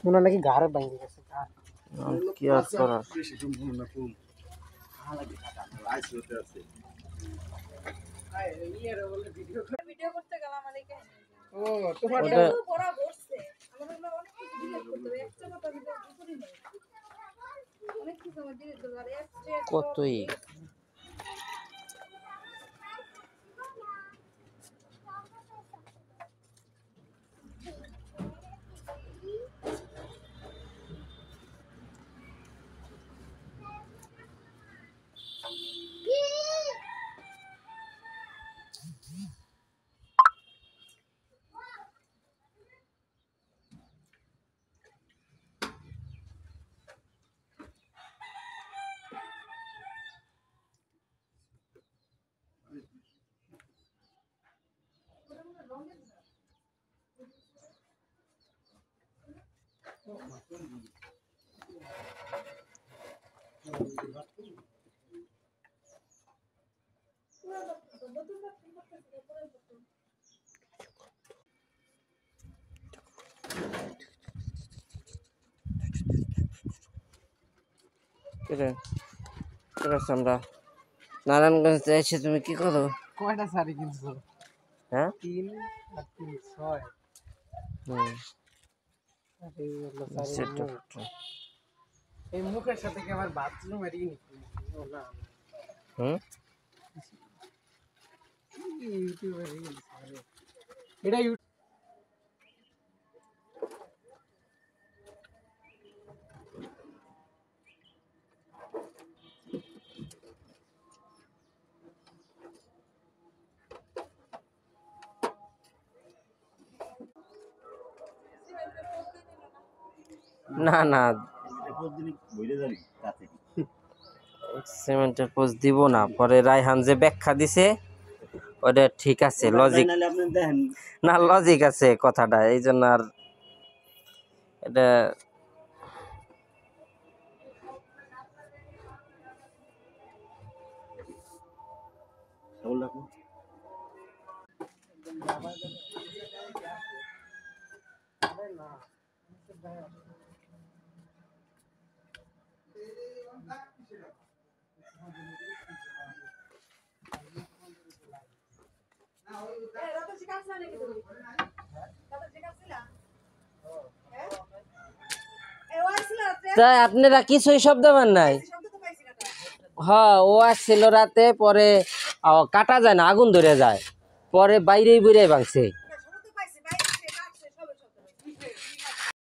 ওনা নাকি ঘাড়ে ভাঙে গেছে কি আর করার ভিডিও করতে গেলাম মালিকে ও তোমার বড় বসছে আমাদের অনেক কিছু ভিডিও করতে হবে একটা কথা ভিডিও করি না অনেক কিছু আমাদের ভিডিও করতে হবে কতই আমরা নারায়ণগঞ্জ এসে তুমি কি করো? কয়টা শাড়ি কিনছো? হ্যাঁ 3 আর 3 6 এই মুখের সাথে কি আমার বাথরুম এর ই না ইউটিউবে রিলস এটা না না সিমেন্টের পোস্ট দিব না, পরে রায়হান যে ব্যাখ্যা দিছে ওটা ঠিক আছে, লজিক না লজিক আছে কথাটা, এই জন্য আর এটা তাই আপনারা কিছুই শব্দ পান নাই? হ্যাঁ ও আসছিল রাতে, পরে কাটা যায় না, আগুন ধরে যায়, পরে বাইরেই বাইরে ভাঙছে।